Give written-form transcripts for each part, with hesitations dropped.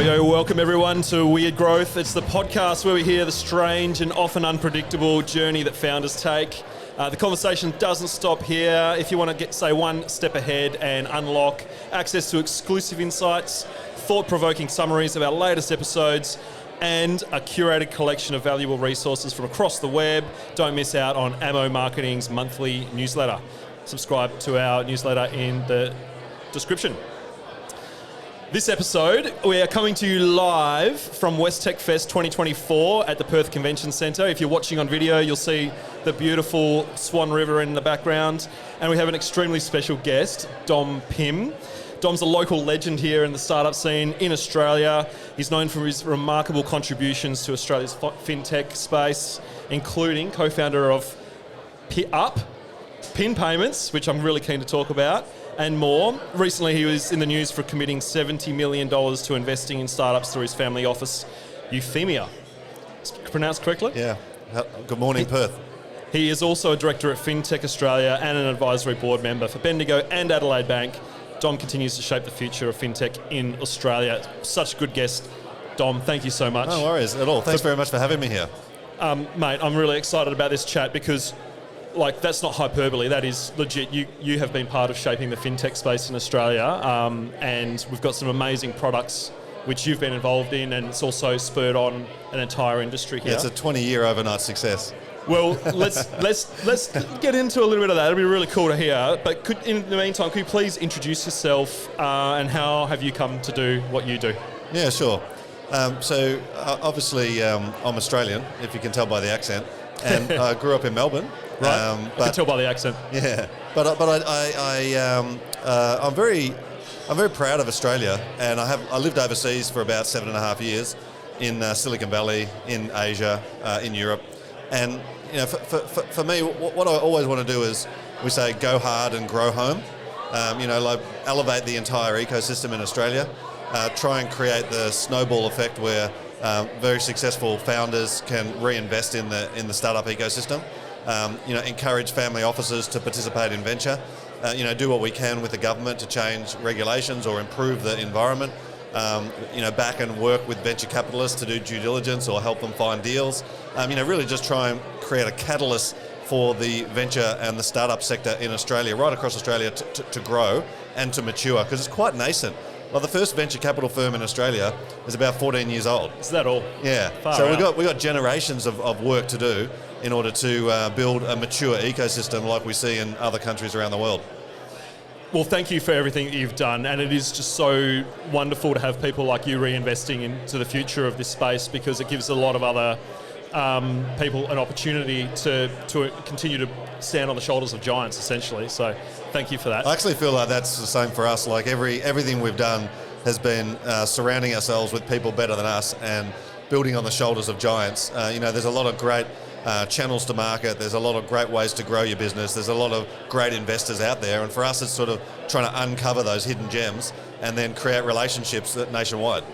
Yo, welcome everyone to Weird Growth. It's the podcast where we hear the strange and often unpredictable journey that founders take. The conversation doesn't stop here. If you want to say one step ahead and unlock access to exclusive insights, thought-provoking summaries of our latest episodes, and a curated collection of valuable resources from across the web, don't miss out on Ammo Marketing's monthly newsletter. Subscribe to our newsletter in the description. This episode, we are coming to you live from West Tech Fest 2024 at the Perth Convention Centre. If you're watching on video, you'll see the beautiful Swan River in the background. And we have an extremely special guest, Dom Pym. Dom's a local legend here in the startup scene in Australia. He's known for his remarkable contributions to Australia's fintech space, including co-founder of Pin Payments, which I'm really keen to talk about, and more. Recently, he was in the news for committing $70 million to investing in startups through his family office, Euphemia. Pronounced correctly? Yeah. Good morning, Perth. He is also a director at Fintech Australia and an advisory board member for Bendigo and Adelaide Bank. Dom continues to shape the future of fintech in Australia. Such a good guest. Dom, thank you so much. No worries at all. Thanks very much for having me here. Mate, I'm really excited about this chat because that's not hyperbole, that is legit. You have been part of shaping the fintech space in Australia, and we've got some amazing products which you've been involved in, and it's also spurred on an entire industry here. Yeah, it's a 20-year overnight success. Well, let's get into a little bit of that. It'd be really cool to hear. But in the meantime, could you please introduce yourself and how have you come to do what you do? Yeah, sure. Obviously, I'm Australian, if you can tell by the accent, and I grew up in Melbourne. Right, I can tell by the accent. Yeah, but I'm very proud of Australia, and I lived overseas for about 7.5 years in Silicon Valley, in Asia, in Europe, and you know, for me, what I always want to do is we say go hard and grow home. Elevate the entire ecosystem in Australia, try and create the snowball effect where very successful founders can reinvest in the startup ecosystem. Encourage family offices to participate in venture. Do what we can with the government to change regulations or improve the environment. Back and work with venture capitalists to do due diligence or help them find deals. Really just try and create a catalyst for the venture and the startup sector in Australia, right across Australia, to grow and to mature, because it's quite nascent. Well, the first venture capital firm in Australia is about 14 years old. Is that all? Yeah. So we got generations of work to do in order to build a mature ecosystem like we see in other countries around the world. Well, thank you for everything that you've done, and it is just so wonderful to have people like you reinvesting into the future of this space, because it gives a lot of other people an opportunity to continue to stand on the shoulders of giants, essentially. So thank you for that. I actually feel like that's the same for us. Like everything we've done has been surrounding ourselves with people better than us and building on the shoulders of giants. There's a lot of great channels to market. There's a lot of great ways to grow your business. There's a lot of great investors out there. And for us, it's sort of trying to uncover those hidden gems and then create relationships nationwide.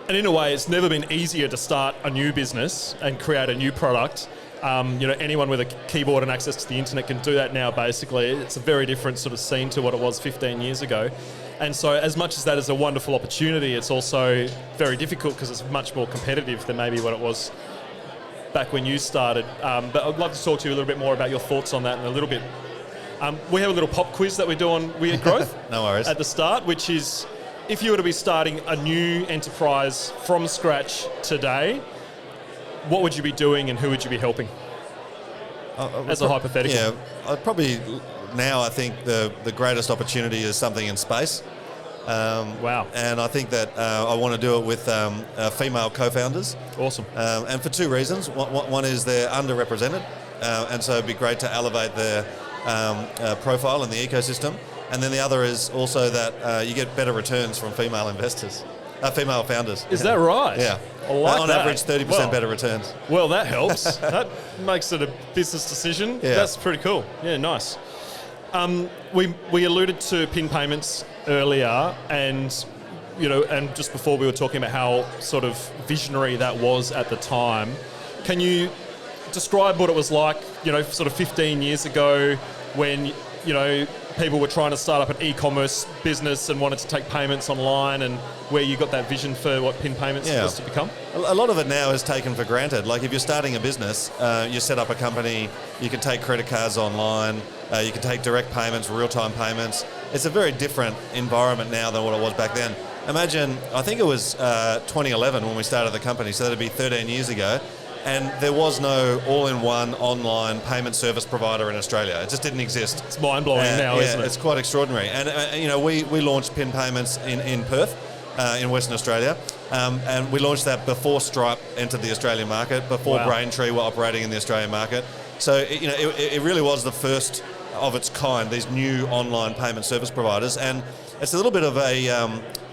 And in a way, it's never been easier to start a new business and create a new product. Anyone with a keyboard and access to the internet can do that now, basically. It's a very different sort of scene to what it was 15 years ago. And so as much as that is a wonderful opportunity, it's also very difficult because it's much more competitive than maybe what it was back when you started. But I'd love to talk to you a little bit more about your thoughts on that in a little bit. We have a little pop quiz that we do on Weird Growth. No worries. At the start, which is, if you were to be starting a new enterprise from scratch today, what would you be doing and who would you be helping? As a hypothetical. Yeah, I think the greatest opportunity is something in space. Wow. And I think that I want to do it with female co-founders. Awesome. And for two reasons. One is they're underrepresented, and so it'd be great to elevate their profile in the ecosystem. And then the other is also that you get better returns from female investors, female founders. Is that right? Yeah. I like on that. average, 30% better returns. Well, that helps. That makes it a business decision. Yeah. That's pretty cool. Yeah, nice. We alluded to Pin Payments earlier, and just before we were talking about how sort of visionary that was at the time. Can you describe what it was like, sort of 15 years ago when, people were trying to start up an e-commerce business and wanted to take payments online, and where you got that vision for what PIN payments was to become? A lot of it now is taken for granted. Like if you're starting a business, you set up a company, you can take credit cards online, you can take direct payments, real-time payments. It's a very different environment now than what it was back then. Imagine, I think it was 2011 when we started the company, so that'd be 13 years ago. And there was no all-in-one online payment service provider in Australia. It just didn't exist. It's mind-blowing now, isn't it? It's quite extraordinary. And we launched PIN payments in Perth, in Western Australia, and we launched that before Stripe entered the Australian market, before Braintree were operating in the Australian market. So it really was the first of its kind, these new online payment service providers, and it's a little bit of a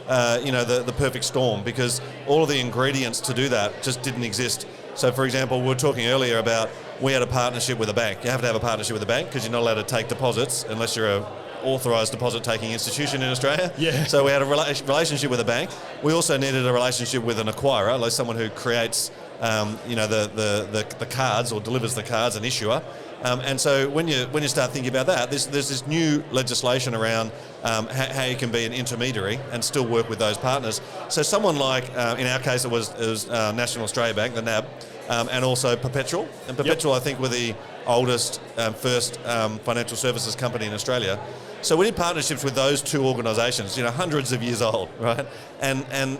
the perfect storm, because all of the ingredients to do that just didn't exist. So, for example, we were talking earlier about we had a partnership with a bank. You have to have a partnership with a bank because you're not allowed to take deposits unless you're an authorised deposit-taking institution in Australia. Yeah. So we had a relationship with a bank. We also needed a relationship with an acquirer, like someone who creates, the cards or delivers the cards, an issuer. And so when you start thinking about that, there's this new legislation around how you can be an intermediary and still work with those partners. So someone like, in our case, it was National Australia Bank, the NAB, and also Perpetual. And Perpetual, I think, were the oldest, first financial services company in Australia. So we did partnerships with those two organisations, hundreds of years old, right? And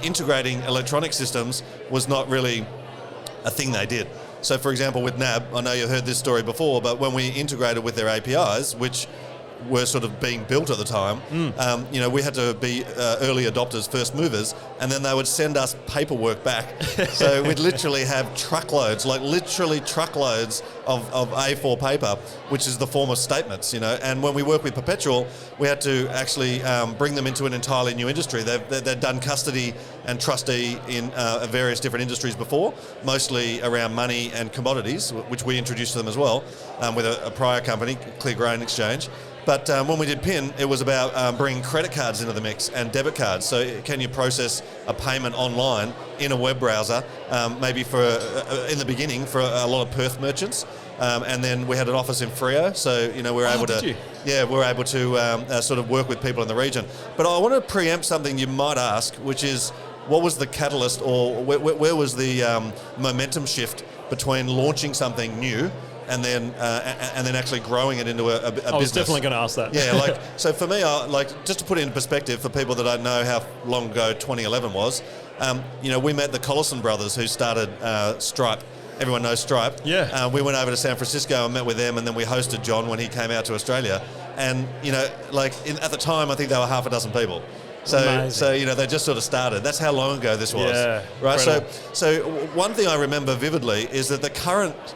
integrating electronic systems was not really a thing they did. So, for example, with NAB, I know you've heard this story before, but when we integrated with their APIs, which were sort of being built at the time, we had to be early adopters, first movers, and then they would send us paperwork back. So we'd literally have truckloads of A4 paper, which is the form of statements, And when we work with Perpetual, we had to actually bring them into an entirely new industry. They'd done custody and trustee in various different industries before, mostly around money and commodities, which we introduced to them as well, with a prior company, Clear Grain Exchange. But when we did PIN, it was about bringing credit cards into the mix and debit cards. So can you process a payment online in a web browser, maybe in the beginning for a lot of Perth merchants. And then we had an office in Freo, so we were able to. Yeah, we were able to sort of work with people in the region. But I want to preempt something you might ask, which is, what was the catalyst, or where was the momentum shift between launching something new and then actually growing it into a business? I was definitely going to ask that. Yeah, so for me, just to put it in perspective for people that don't know how long ago 2011 was, we met the Collison brothers who started Stripe. Everyone knows Stripe. Yeah. We went over to San Francisco and met with them, and then we hosted John when he came out to Australia. And at the time, I think there were half a dozen people. So they just sort of started. That's how long ago this was. Yeah, right. So one thing I remember vividly is that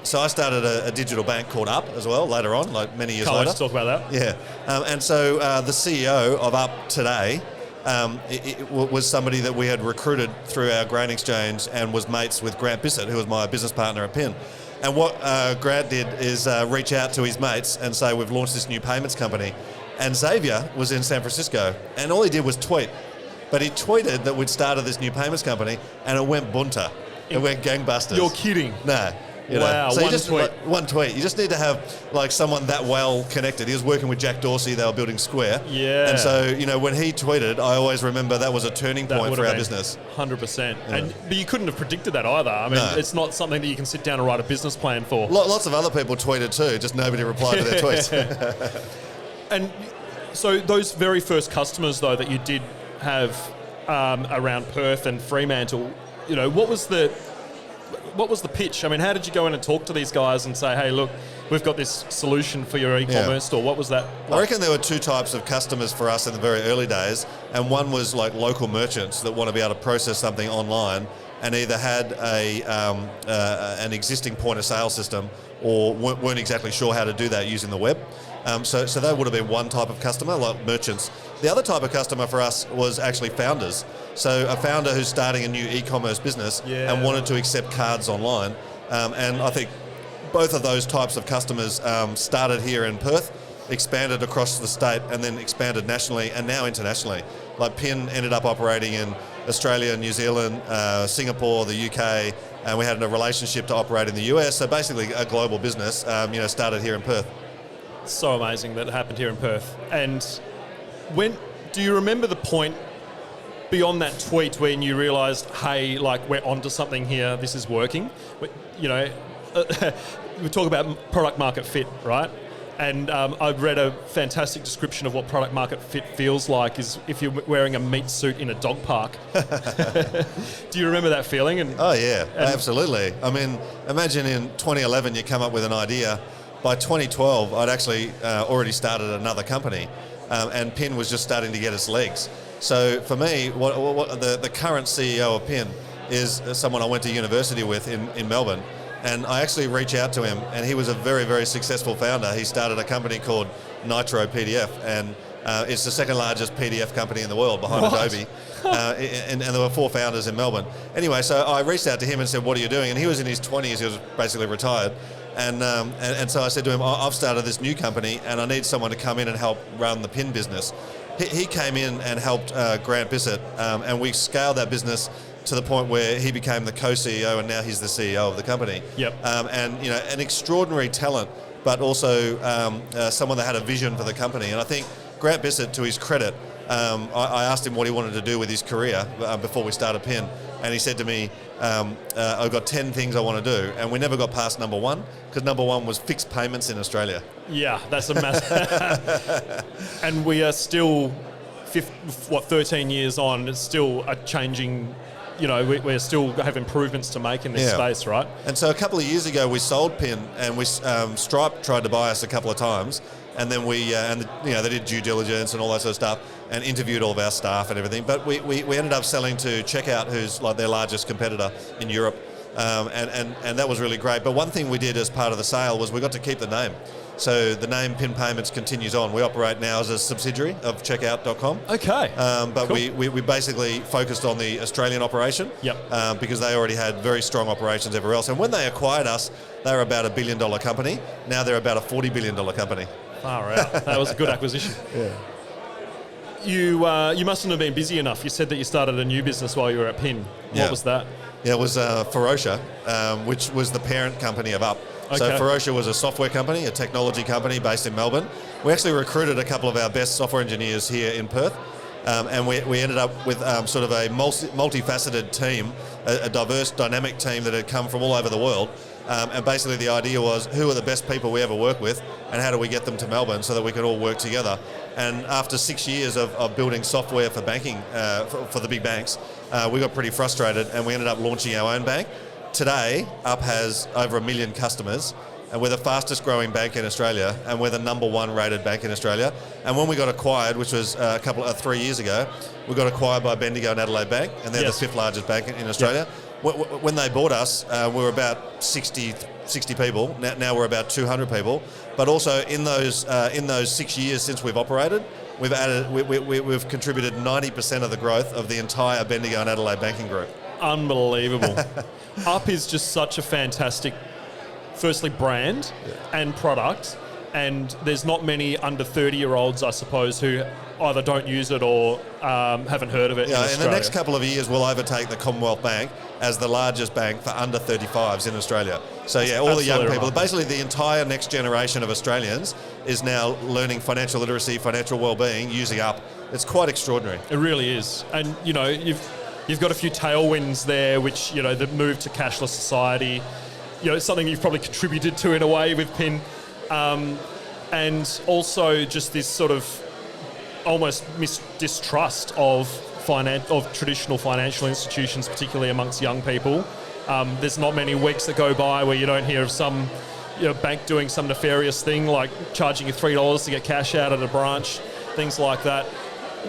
So I started a digital bank called Up as well later on, like many years later. Let's talk about that. Yeah. And so the CEO of Up today it was somebody that we had recruited through our grain exchange and was mates with Grant Bissett, who was my business partner at PIN. And what Grant did is reach out to his mates and say, we've launched this new payments company. And Xavier was in San Francisco, and all he did was tweet. But he tweeted that we'd started this new payments company, and it went bunter. It went gangbusters. You're kidding. Nah. Wow, so tweet. One tweet. You just need to have someone that well connected. He was working with Jack Dorsey. They were building Square. Yeah. And so, when he tweeted, I always remember that was a turning point for our business. 100%. Yeah. But you couldn't have predicted that either. I mean, It's not something that you can sit down and write a business plan for. Lots of other people tweeted too, just nobody replied to their tweets. And so those very first customers, though, that you did have around Perth and Fremantle, what was the pitch? I mean, how did you go in and talk to these guys and say, hey, look, we've got this solution for your e-commerce store? What was that like? I reckon there were two types of customers for us in the very early days, and one was like local merchants that want to be able to process something online and either had an existing point of sale system or weren't exactly sure how to do that using the web. So that would have been one type of customer, like merchants. The other type of customer for us was actually founders. So a founder who's starting a new e-commerce business and wanted to accept cards online. And I think both of those types of customers started here in Perth, expanded across the state, and then expanded nationally and now internationally. Like PIN ended up operating in Australia, New Zealand, Singapore, the UK, and we had a relationship to operate in the US. So basically a global business, started here in Perth. So amazing that it happened here in Perth. And do you remember the point beyond that tweet when you realised, hey, like we're onto something here, this is working? You know, we talk about product market fit, right? And I've read a fantastic description of what product market fit feels like is if you're wearing a meat suit in a dog park. Do you remember that feeling? Oh yeah, absolutely. I mean, imagine in 2011 you come up with an idea. By 2012, I'd actually already started another company, and Pyn was just starting to get its legs. So for me, what the current CEO of Pyn is someone I went to university with in Melbourne. And I actually reached out to him, and he was a very, very successful founder. He started a company called Nitro PDF, and it's the second largest PDF company in the world behind Adobe. And there were 4 founders in Melbourne. Anyway, so I reached out to him and said, what are you doing? And he was in his 20s, he was basically retired. And so I said to him, I've started this new company, and I need someone to come in and help run the Pyn business. He came in and helped Grant Bissett, and we scaled that business to the point where he became the co-CEO, and now he's the CEO of the company. Yep. And you know, an extraordinary talent, but also someone that had a vision for the company. And I think Grant Bissett, to his credit, I asked him what he wanted to do with his career before we started Pyn, and he said to me, I've got 10 things I want to do, and we never got past number 1, because number 1 was fixed payments in Australia. Yeah, that's a massive. And we are still, 13 years on, it's still a changing. You know, we still have improvements to make in this space, right? And so a couple of years ago, we sold Pyn, and we Stripe tried to buy us a couple of times, and then they did due diligence and all that sort of stuff, and interviewed all of our staff and everything. But we ended up selling to Checkout, who's like their largest competitor in Europe, and that was really great. But one thing we did as part of the sale was we got to keep the name. So the name Pyn Payments continues on. We operate now as a subsidiary of Checkout.com. Okay. But cool. we basically focused on the Australian operation. Yep. Because they already had very strong operations everywhere else. And when they acquired us, they were about $1 billion company. Now they're about a $40 billion company. Far out. That was a good acquisition. Yeah. You mustn't have been busy enough. You said that you started a new business while you were at Pyn. What was that? Yeah, it was Ferocia, which was the parent company of Up. Okay. So Ferocia was a software company, a technology company based in Melbourne. We actually recruited a couple of our best software engineers here in Perth, and we ended up with sort of a multifaceted team, a diverse, dynamic team that had come from all over the world. And basically the idea was, who are the best people we ever work with, and how do we get them to Melbourne so that we could all work together? And after 6 years of building software for banking, for the big banks, we got pretty frustrated, and we ended up launching our own bank. Today, Up has over 1 million customers, and we're the fastest growing bank in Australia, and we're the number 1 rated bank in Australia. And when we got acquired, which was 3 years ago, we got acquired by Bendigo and Adelaide Bank, and they're the 5th largest bank in Australia. Yep. When they bought us, we were about 60 people. Now we're about 200 people. But also in those 6 years since we've operated, we've contributed 90% of the growth of the entire Bendigo and Adelaide banking group. Unbelievable. Up is just such a fantastic, firstly, brand and product, and there's not many under 30-year-olds, I suppose, who either don't use it or haven't heard of it in Australia. In the next couple of years, we'll overtake the Commonwealth Bank as the largest bank for under 35s in Australia. So all the young people, basically the entire next generation of Australians is now learning financial literacy, financial well-being, using Up. It's quite extraordinary. It really is. And, you know, you've got a few tailwinds there, which, you know, the move to cashless society, you know, it's something you've probably contributed to in a way with Pyn. And also just this sort of almost distrust of traditional financial institutions, particularly amongst young people. There's not many weeks that go by where you don't hear of some bank doing some nefarious thing, like charging you $3 to get cash out at a branch, things like that.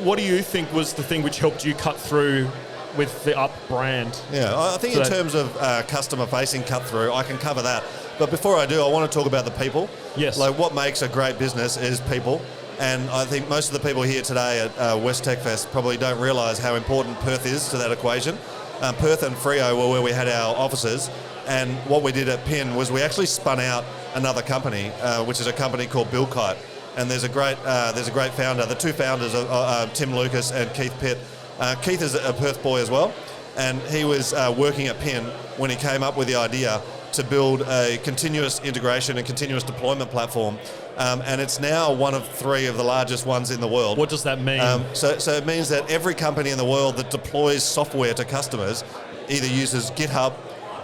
What do you think was the thing which helped you cut through with the Up brand? Yeah, I think in terms of customer-facing cut-through, I can cover that. But before I do, I want to talk about the people. Yes. Like, what makes a great business is people. And I think most of the people here today at West Tech Fest probably don't realise how important Perth is to that equation. Perth and Freo were where we had our offices. And what we did at Pyn was we actually spun out another company, which is a company called Billkite. And there's a great founder. The two founders are Tim Lucas and Keith Pitt. Keith is a Perth boy as well, and he was working at Pyn when he came up with the idea to build a continuous integration and continuous deployment platform. And it's now one of 3 of the largest ones in the world. What does that mean? So it means that every company in the world that deploys software to customers either uses GitHub,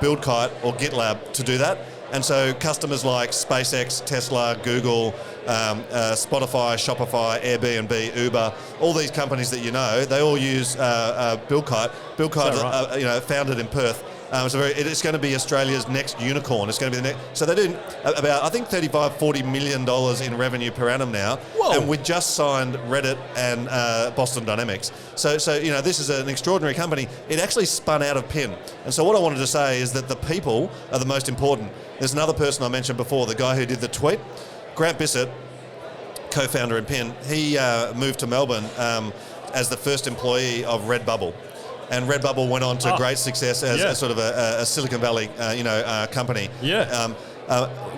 BuildKite, or GitLab to do that. And so customers like SpaceX, Tesla, Google, Spotify, Shopify, Airbnb, Uber, all these companies that you know, they all use BuildKite. BuildKite, right? Founded in Perth. It's going to be Australia's next unicorn. It's going to be the next. So they're doing about, I think, $35-40 million in revenue per annum now. Whoa. And we just signed Reddit and Boston Dynamics. So this is an extraordinary company. It actually spun out of Pym. And so what I wanted to say is that the people are the most important. There's another person I mentioned before, the guy who did the tweet, Grant Bissett, co-founder in Pym. He moved to Melbourne as the first employee of Redbubble. And Redbubble went on to great success as a sort of a Silicon Valley, company. Yeah.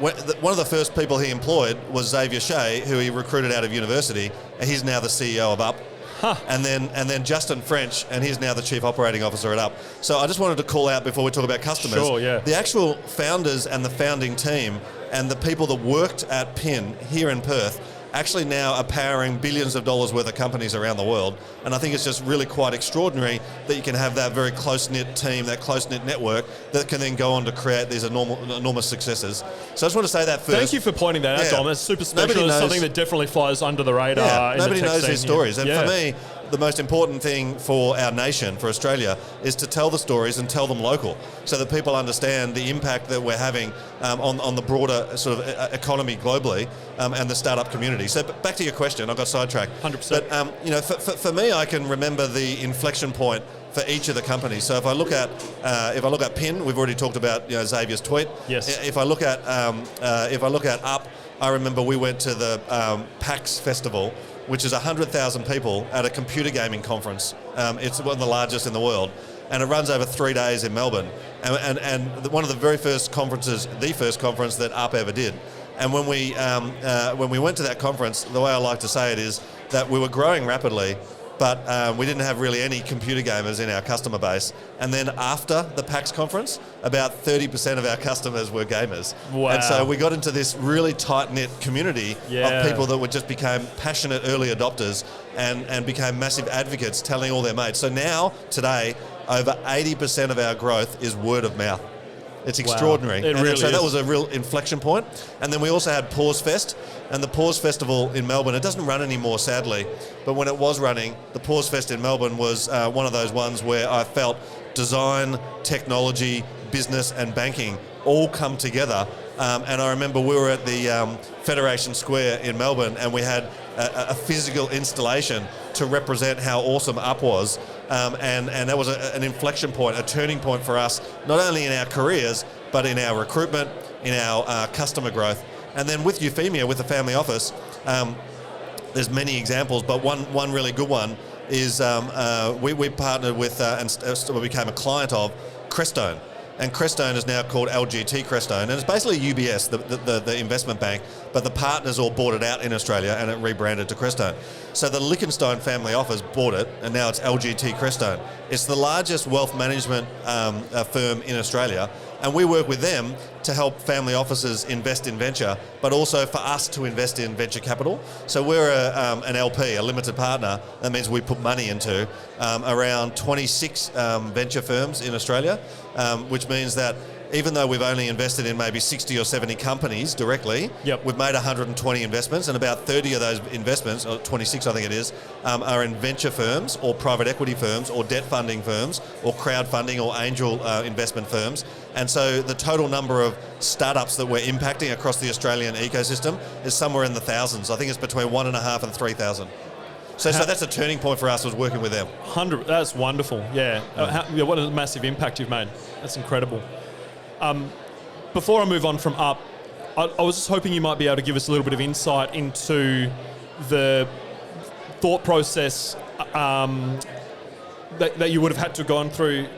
One of the first people he employed was Xavier Shea, who he recruited out of university, and he's now the CEO of Up. Huh. And then Justin French, and he's now the Chief Operating Officer at Up. So I just wanted to call out before we talk about customers. Sure, yeah. The actual founders and the founding team and the people that worked at Pym here in Perth actually now are powering billions of dollars worth of companies around the world. And I think it's just really quite extraordinary that you can have that very close-knit team, that close-knit network that can then go on to create these enormous successes. So I just want to say that first. Thank you for pointing that out, Dom. It's super special. It's something that definitely flies under the radar. Nobody knows these stories. And for me, the most important thing for our nation, for Australia, is to tell the stories and tell them local so that people understand the impact that we're having on the broader sort of economy globally and the startup community. So back to your question, I got sidetracked. 100%. But for me, I can remember the inflection point for each of the companies. So if I look at Pyn, we've already talked about Xavier's tweet. Yes. If I look at Up, I remember we went to the PAX Festival, which is 100,000 people at a computer gaming conference. It's one of the largest in the world. And it runs over 3 days in Melbourne. And one of the very first conferences, the first conference that Up ever did. And when we went to that conference, the way I like to say it is that we were growing rapidly, but we didn't have really any computer gamers in our customer base. And then after the PAX conference, about 30% of our customers were gamers. Wow. And so we got into this really tight-knit community of people that just became passionate early adopters and became massive advocates telling all their mates. So now, today, over 80% of our growth is word of mouth. It's extraordinary. It really so is. that was a real inflection point. And then we also had Pause Fest. And the Pause Festival in Melbourne, it doesn't run anymore, sadly. But when it was running, the Pause Fest in Melbourne was one of those ones where I felt design, technology, business and banking all come together. And I remember we were at the Federation Square in Melbourne and we had a physical installation to represent how awesome Up was. And that was an inflection point, a turning point for us, not only in our careers, but in our recruitment, in our customer growth. And then with Euphemia, with the family office, there's many examples, but one really good one is we partnered with and became a client of Crestone. And Crestone is now called LGT Crestone, and it's basically UBS, the investment bank, but the partners all bought it out in Australia and it rebranded to Crestone. So the Liechtenstein family office bought it, and now it's LGT Crestone. It's the largest wealth management firm in Australia, and we work with them to help family offices invest in venture, but also for us to invest in venture capital. So we're an LP, a limited partner. That means we put money into around 26 venture firms in Australia, which means that even though we've only invested in maybe 60 or 70 companies directly, we've made 120 investments, and about 30 of those investments, or 26 I think it is, are in venture firms or private equity firms or debt funding firms or crowdfunding or angel investment firms. And so the total number of startups that we're impacting across the Australian ecosystem is somewhere in the thousands. I think it's between 1,500 and 3,000. So that's a turning point for us, was working with them. That's wonderful, what a massive impact you've made. That's incredible. Before I move on from Up, I was just hoping you might be able to give us a little bit of insight into the thought process that you would have had to have gone through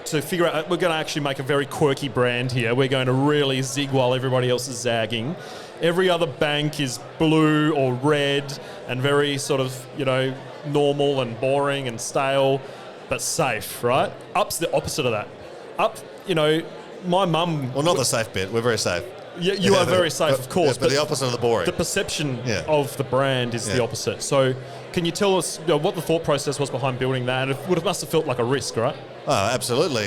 to figure out, we're going to actually make a very quirky brand here. We're going to really zig while everybody else is zagging. Every other bank is blue or red and very sort of, normal and boring and stale, but safe, right? Up's the opposite of that. Up, my mum... Well, not the safe bit. We're very safe. You are very safe, of course. But the opposite of the boring. The perception of the brand is the opposite. So can you tell us what the thought process was behind building that? And it must have felt like a risk, right? Oh, absolutely.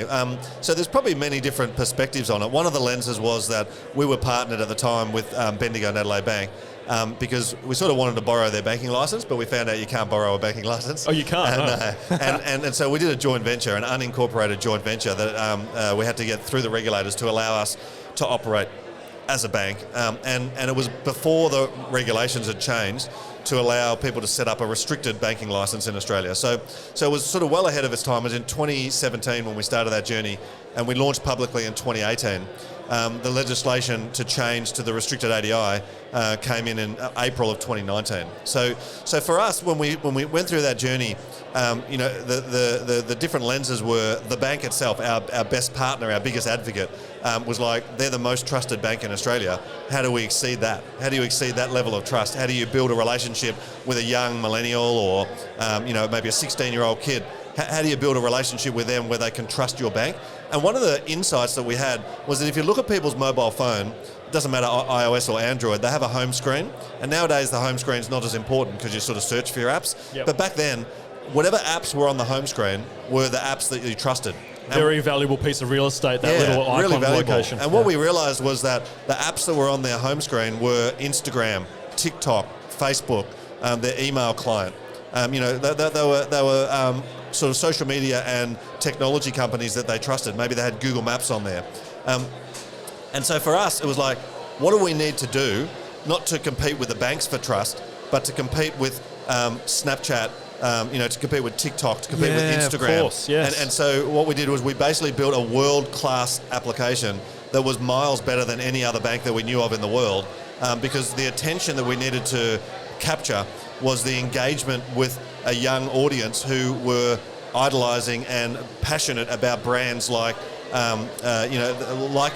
So there's probably many different perspectives on it. One of the lenses was that we were partnered at the time with Bendigo and Adelaide Bank, because we sort of wanted to borrow their banking license, but we found out you can't borrow a banking license. Oh, you can't? And so we did a joint venture, an unincorporated joint venture that we had to get through the regulators to allow us to operate as a bank. And it was before the regulations had changed to allow people to set up a restricted banking license in Australia. So it was sort of well ahead of its time. It was in 2017 when we started that journey, and we launched publicly in 2018. The legislation to change to the restricted ADI came in April of 2019. So for us, when we went through that journey, the different lenses were the bank itself, our best partner, our biggest advocate, was like, they're the most trusted bank in Australia. How do we exceed that? How do you exceed that level of trust? How do you build a relationship with a young millennial or maybe a 16-year-old kid? How do you build a relationship with them where they can trust your bank? And one of the insights that we had was that if you look at people's mobile phone, it doesn't matter iOS or Android, they have a home screen. And nowadays the home screen is not as important because you sort of search for your apps. Yep. But back then, whatever apps were on the home screen were the apps that you trusted. Very valuable piece of real estate, that little icon really valuable. location. And what we realised was that the apps that were on their home screen were Instagram, TikTok, Facebook, their email client. They were sort of social media and technology companies that they trusted. Maybe they had Google Maps on there. And so for us, it was like, what do we need to do, not to compete with the banks for trust, but to compete with Snapchat, to compete with TikTok, to compete with Instagram. Of course, yes. And so what we did was we basically built a world-class application that was miles better than any other bank that we knew of in the world, because the attention that we needed to capture was the engagement with a young audience who were idolizing and passionate about brands like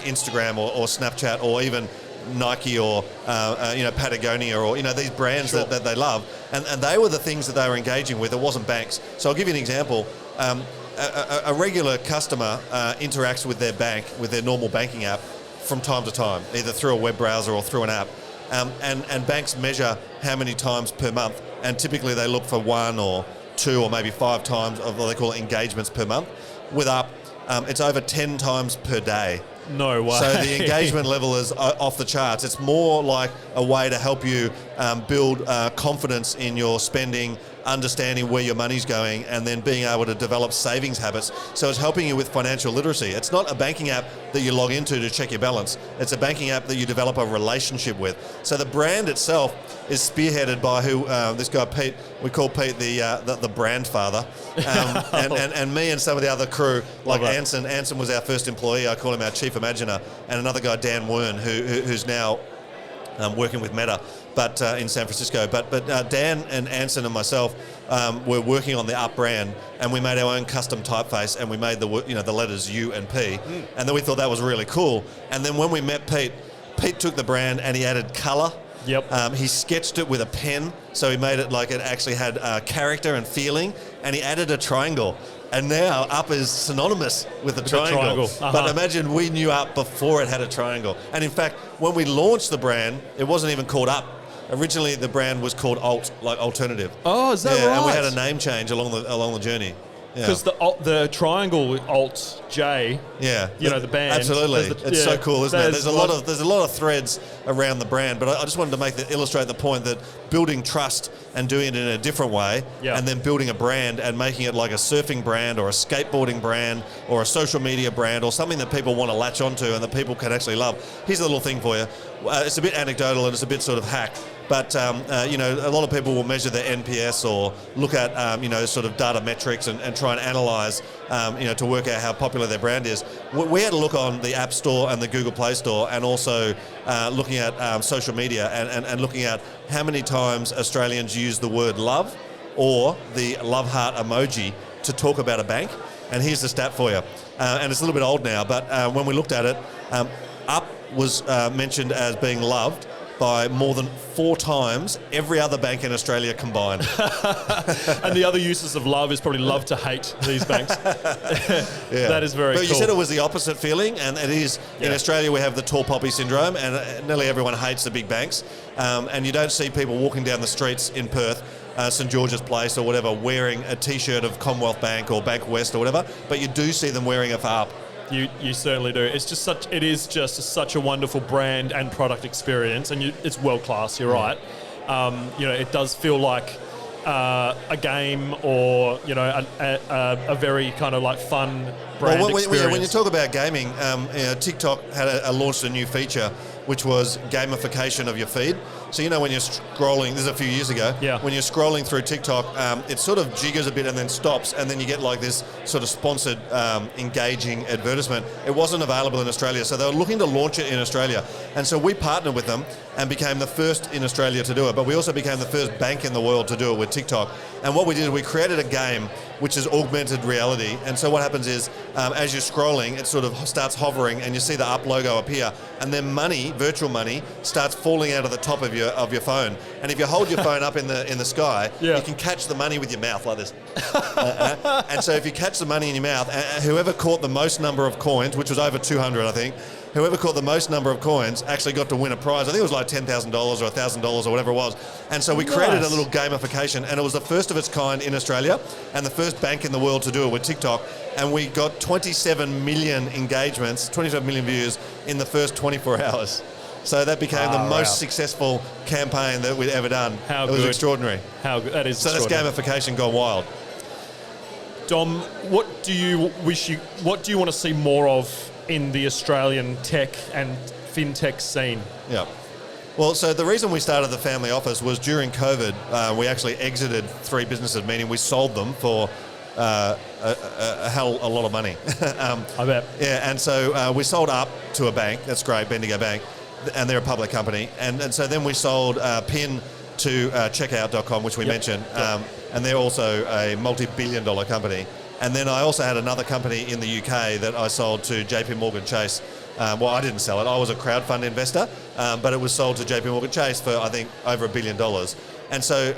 Instagram or Snapchat or even Nike or Patagonia or these brands that they love, and they were the things that they were engaging with. It wasn't banks. So I'll give you an example. A regular customer interacts with their bank, with their normal banking app, from time to time, either through a web browser or through an app. And banks measure how many times per month, and typically they look for 1 or 2 or maybe 5 times of what they call engagements per month. With Up, it's over 10 times per day. No way. So the engagement level is off the charts. It's more like a way to help you build confidence in your spending, understanding where your money's going, and then being able to develop savings habits. So it's helping you with financial literacy. It's not a banking app that you log into to check your balance. It's a banking app that you develop a relationship with. So the brand itself is spearheaded by this guy Pete. We call Pete the brand father, and me and some of the other crew, like Anson. Anson was our first employee. I call him our chief imaginer, and another guy, Dan Wern, who's now working with Meta, but in San Francisco. But Dan and Anson and myself were working on the Up brand, and we made our own custom typeface, and we made the letters U and P, and then we thought that was really cool. And then when we met Pete took the brand and he added color. Yep. He sketched it with a pen, so he made it like it actually had character and feeling, and he added a triangle. And now Up is synonymous with the triangle. But imagine we knew Up before it had a triangle. And in fact, when we launched the brand, it wasn't even called Up. Originally, the brand was called Alt, like alternative. Oh, is that right? And we had a name change along the journey. Because the triangle Alt J, the band. Absolutely, it's so cool, isn't it? There's a lot of threads around the brand, but I just wanted to illustrate the point that building trust and doing it in a different way, and then building a brand and making it like a surfing brand or a skateboarding brand or a social media brand or something that people want to latch onto and that people can actually love. Here's a little thing for you. It's a bit anecdotal and it's a bit sort of hack. But a lot of people will measure their NPS or look at sort of data metrics and try and analyse to work out how popular their brand is. We had a look on the App Store and the Google Play Store, and also looking at social media and looking at how many times Australians use the word love or the love heart emoji to talk about a bank. And here's the stat for you. And it's a little bit old now, but when we looked at it, Up was mentioned as being loved by more than 4 times every other bank in Australia combined. And the other uses of love is probably love to hate these banks. Yeah. That is very cool. But you said it was the opposite feeling, and it is. In Australia, we have the tall poppy syndrome, and nearly everyone hates the big banks. And you don't see people walking down the streets in Perth, St George's Place or whatever, wearing a T-shirt of Commonwealth Bank or Bank West or whatever, but you do see them wearing it for up. You certainly do. It is just such a wonderful brand and product experience, and it's world class. You're right. It does feel like a game, or a very kind of like fun brand experience. When you talk about gaming, TikTok had launched a new feature, which was gamification of your feed. So when you're scrolling, this is a few years ago, when you're scrolling through TikTok, it sort of jiggers a bit and then stops, and then you get like this sort of sponsored, engaging advertisement. It wasn't available in Australia, so they were looking to launch it in Australia. And so we partnered with them and became the first in Australia to do it, but we also became the first bank in the world to do it with TikTok. And what we did is we created a game which is augmented reality. And so what happens is, as you're scrolling, it sort of starts hovering and you see the up logo appear, and then money, virtual money, starts falling out of the top of your phone. And if you hold your phone up in the sky, you can catch the money with your mouth like this. And so if you catch the money in your mouth, whoever caught the most number of coins, which was over 200, I think, whoever caught the most number of coins actually got to win a prize. I think it was like $10,000 or $1,000 or whatever it was. And so we created a little gamification, and it was the first of its kind in Australia and the first bank in the world to do it with TikTok. And we got 27 million engagements, 27 million views in the first 24 hours. So that became the most successful campaign that we'd ever done. It was extraordinary. How good. That is so extraordinary. That's gamification gone wild. Dom, what do you want to see more of in the Australian tech and fintech scene? Yeah. Well, so the reason we started the family office was during COVID, we actually exited 3 businesses, meaning we sold them for a lot of money. I bet. Yeah, and so we sold up to a bank. That's great, Bendigo Bank, and they're a public company. And so then we sold Pin to checkout.com, which we mentioned, and they're also a multi-billion-dollar company. And then I also had another company in the UK that I sold to JP Morgan Chase. Well, I didn't sell it. I was a crowdfund investor, but it was sold to JP Morgan Chase for, I think, over $1 billion. And so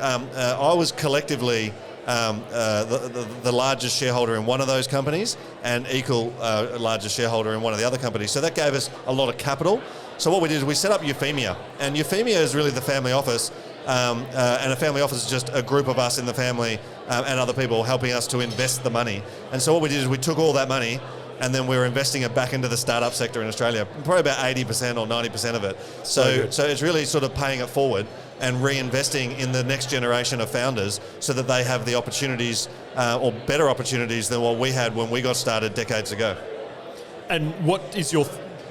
I was collectively the largest shareholder in one of those companies and equal largest shareholder in one of the other companies. So that gave us a lot of capital. So what we did is we set up Euphemia. And Euphemia is really the family office. And a family office is just a group of us in the family and other people helping us to invest the money. And so what we did is we took all that money and then we were investing it back into the startup sector in Australia, probably about 80% or 90% of it. So it's really sort of paying it forward and reinvesting in the next generation of founders so that they have the opportunities or better opportunities than what we had when we got started decades ago. And what is your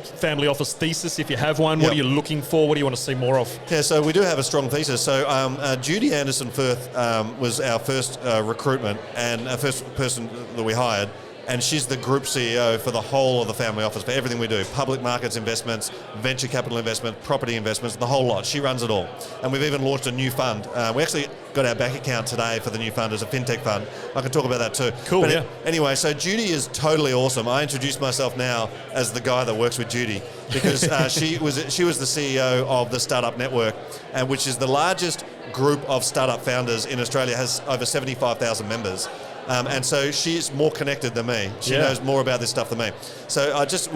family office thesis, if you have one? What are you looking for? What do you want to see more of? Yeah, so we do have a strong thesis. So Judy Anderson-Firth was our first recruitment and our first person that we hired. And she's the group CEO for the whole of the family office, for everything we do. Public markets investments, venture capital investment, property investments, the whole lot. She runs it all. And we've even launched a new fund. We actually got our bank account today for the new fund as a fintech fund. I can talk about that too. Cool, but anyway, so Judy is totally awesome. I introduce myself now as the guy that works with Judy because she was the CEO of the Startup Network, which is the largest group of startup founders in Australia, has over 75,000 members. And so she's more connected than me. She knows more about this stuff than me. So I just,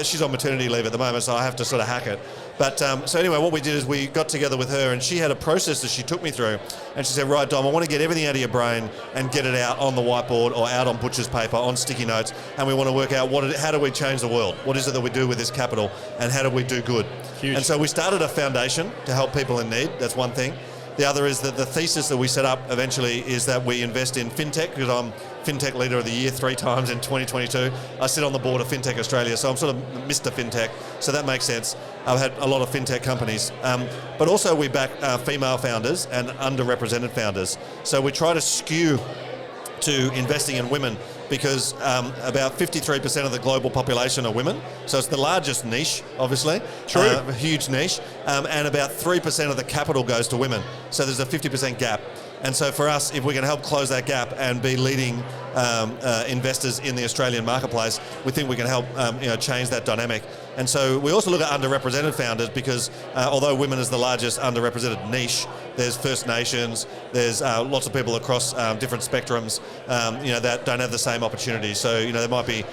she's on maternity leave at the moment, so I have to sort of hack it. But so anyway, what we did is we got together with her and she had a process that she took me through. And she said, right, Dom, I want to get everything out of your brain and get it out on the whiteboard or out on butcher's paper, on sticky notes. And we want to work out how do we change the world? What is it that we do with this capital? And how do we do good? Huge. And so we started a foundation to help people in need. That's one thing. The other is that the thesis that we set up eventually is that we invest in fintech, because I'm Fintech Leader of the Year 3 times in 2022. I sit on the board of Fintech Australia, so I'm sort of Mr. Fintech, so that makes sense. I've had a lot of fintech companies. But also we back female founders and underrepresented founders. So we try to skew to investing in women because about 53% of the global population are women. So it's the largest niche, obviously. True. A huge niche. And about 3% of the capital goes to women. So there's a 50% gap. And so for us, if we can help close that gap and be leading investors in the Australian marketplace, we think we can help change that dynamic. And so we also look at underrepresented founders because although women is the largest underrepresented niche, there's First Nations, there's lots of people across different spectrums, that don't have the same opportunities. So, there might be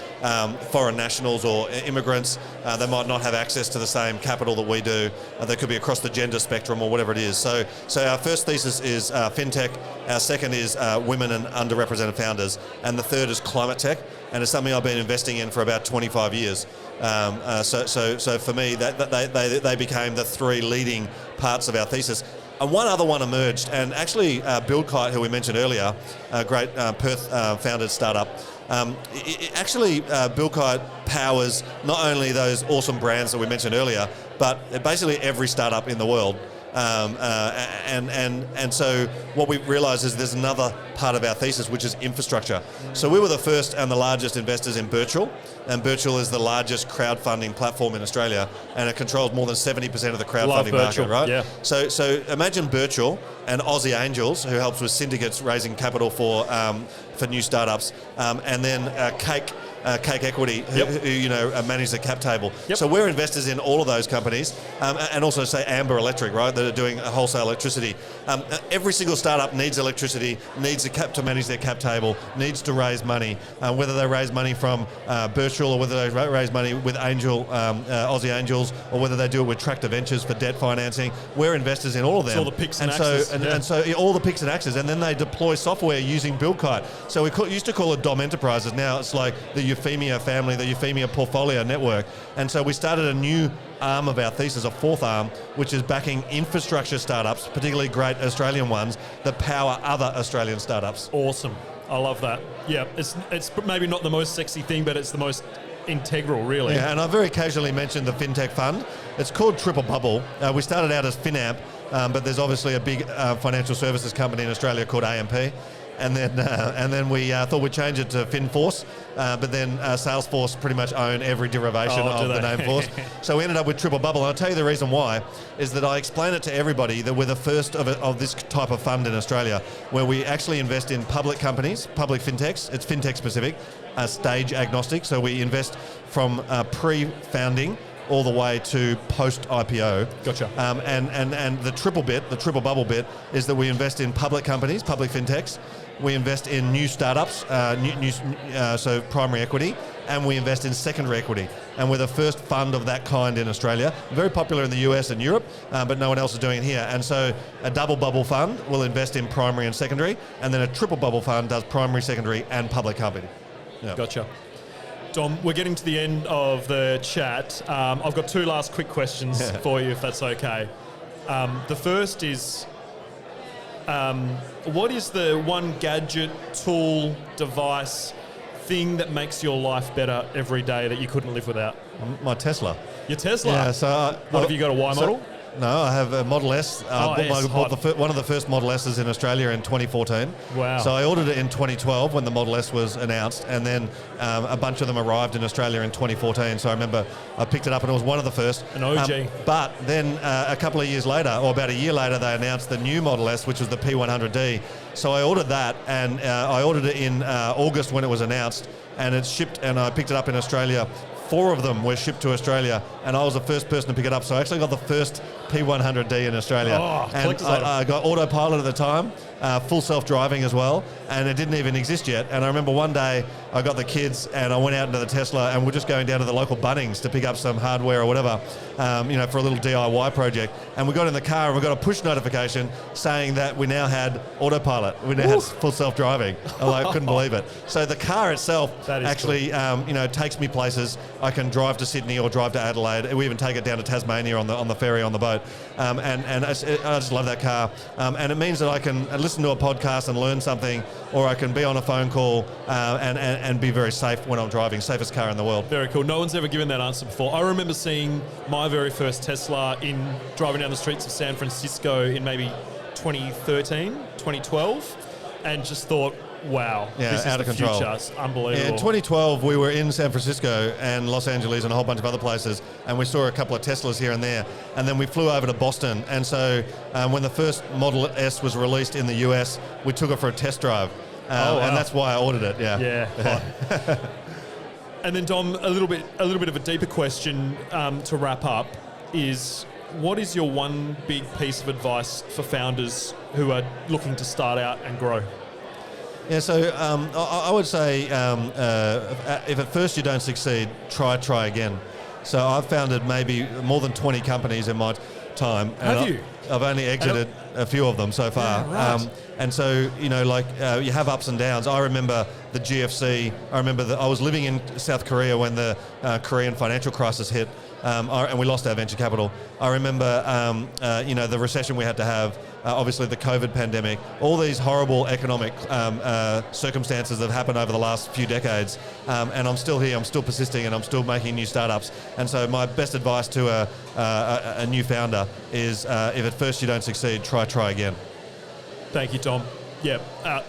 foreign nationals or immigrants. They might not have access to the same capital that we do. They could be across the gender spectrum or whatever it is. So our first thesis is fintech. Our second is women and underrepresented founders. And the third is climate tech. And it's something I've been investing in for about 25 years. So for me, they became the three leading parts of our thesis. And one other one emerged, and actually BuildKite, who we mentioned earlier, a great Perth-founded startup, BuildKite powers not only those awesome brands that we mentioned earlier, but basically every startup in the world. And so what we realised is there's another part of our thesis, which is infrastructure. So we were the first and the largest investors in Birchal, and Birchal is the largest crowdfunding platform in Australia, and it controls more than 70% of the crowdfunding market, right? Yeah. So imagine Birchal and Aussie Angels, who helps with syndicates raising capital for new startups, and then Cake Equity, who manage the cap table. Yep. So we're investors in all of those companies, and also say Amber Electric, right, that are doing wholesale electricity. Every single startup needs electricity, needs a cap to manage their cap table, needs to raise money, whether they raise money from Birchal or whether they raise money with Aussie Angels, or whether they do it with Tractor Ventures for debt financing. We're investors in all of them. It's all the picks and axes. And so all the picks and axes, and then they deploy software using BuildKite. So we used to call it Dom Enterprises. Now it's like the Euphemia family, the Euphemia portfolio network. And so we started a new arm of our thesis, a fourth arm, which is backing infrastructure startups, particularly great Australian ones, that power other Australian startups. Awesome. I love that. Yeah, it's maybe not the most sexy thing, but it's the most integral, really. Yeah, and I very casually mentioned the fintech fund. It's called Triple Bubble. We started out as Finamp, but there's obviously a big financial services company in Australia called AMP. And then we thought we'd change it to FinForce, but then Salesforce pretty much own every derivation of the name Force. So we ended up with Triple Bubble. And I'll tell you the reason why is that I explain it to everybody that we're the first of this type of fund in Australia, where we actually invest in public companies, public fintechs. It's fintech specific, stage agnostic. So we invest from pre-founding all the way to post-IPO. Gotcha. And the triple bubble bit is that we invest in public companies, public fintechs. We invest in new startups, so primary equity, and we invest in secondary equity. And we're the first fund of that kind in Australia. Very popular in the US and Europe, but no one else is doing it here. And so a double bubble fund will invest in primary and secondary, and then a triple bubble fund does primary, secondary, and public company. Yeah. Gotcha. Dom, we're getting to the end of the chat. I've got two last quick questions for you, if that's okay. The first is, what is the one gadget, tool, device, thing that makes your life better every day that you couldn't live without? My Tesla. Your Tesla? Yeah, so... what have you got, a Y model? No, I have a Model S. Bought one of the first Model S's in Australia in 2014. Wow. So I ordered it in 2012 when the Model S was announced, and then a bunch of them arrived in Australia in 2014. So I remember I picked it up and it was one of the first. An OG. But then a couple of years later, or about a year later, they announced the new Model S, which was the P100D. So I ordered that, and I ordered it in August when it was announced, and it shipped, and I picked it up in Australia. 4 of them were shipped to Australia, and I was the first person to pick it up. So I actually got the first P100D in Australia. And I got autopilot at the time, full self-driving as well, and it didn't even exist yet. And I remember one day I got the kids and I went out into the Tesla, and we're just going down to the local Bunnings to pick up some hardware or whatever, for a little DIY project. And we got in the car and we got a push notification saying that we now had autopilot. We now had full self-driving. I couldn't believe it. So the car itself actually, cool. Takes me places. I can drive to Sydney or drive to Adelaide. We even take it down to Tasmania on the ferry on the boat. And I just love that car. And it means that I can listen to a podcast and learn something, or I can be on a phone call and be very safe when I'm driving. Safest car in the world. Very cool. No one's ever given that answer before. I remember seeing my very first Tesla driving down the streets of San Francisco in maybe 2013, 2012, and just thought, wow, Yeah, this is out the of control. future. It's unbelievable. In 2012, we were in San Francisco and Los Angeles and a whole bunch of other places, and we saw a couple of Teslas here and there. And then we flew over to Boston. And so when the first Model S was released in the US, we took it for a test drive. Wow. And that's why I ordered it, yeah. Yeah. And then Dom, a little bit of a deeper question to wrap up is, what is your one big piece of advice for founders who are looking to start out and grow? Yeah, so I would say if at first you don't succeed, try again. So I've founded maybe more than 20 companies in my time. Have you? I've only exited a few of them so far. Yeah, right. And so, you have ups and downs. I remember the GFC. I remember that I was living in South Korea when the Korean financial crisis hit, and we lost our venture capital. I remember, the recession we had to have, obviously the COVID pandemic, all these horrible economic circumstances that have happened over the last few decades. And I'm still here, I'm still persisting, and I'm still making new startups. And so my best advice to a new founder is, if at first you don't succeed, try again. Thank you, Tom. Yeah,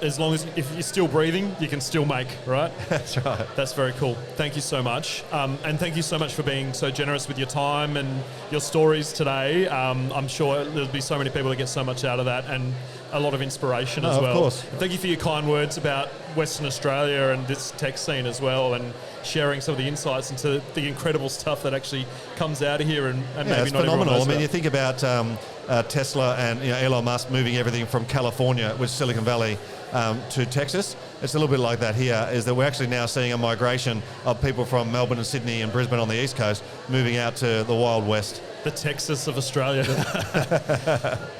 as long as if you're still breathing, you can still make, right? That's right. That's very cool. Thank you so much. And thank you so much for being so generous with your time and your stories today. I'm sure there'll be so many people that get so much out of that and a lot of inspiration as well. Of course. And thank you for your kind words about Western Australia and this tech scene as well, and sharing some of the insights into the incredible stuff that actually comes out of here and maybe it's not everyone phenomenal. knows I mean, about. you think about Tesla and Elon Musk moving everything from California, with Silicon Valley, to Texas. It's a little bit like that here, is that we're actually now seeing a migration of people from Melbourne and Sydney and Brisbane on the East Coast moving out to the Wild West. The Texas of Australia.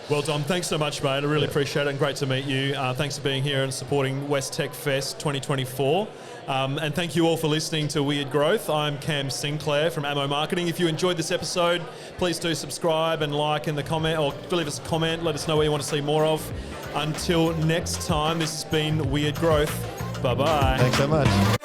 Well, Dom, thanks so much, mate. I really appreciate it, and great to meet you. Thanks for being here and supporting West Tech Fest 2024. And thank you all for listening to Weird Growth. I'm Cam Sinclair from Ammo Marketing. If you enjoyed this episode, please do subscribe and like in the comment, or leave us a comment. Let us know what you want to see more of. Until next time, this has been Weird Growth. Bye-bye. Thanks so much.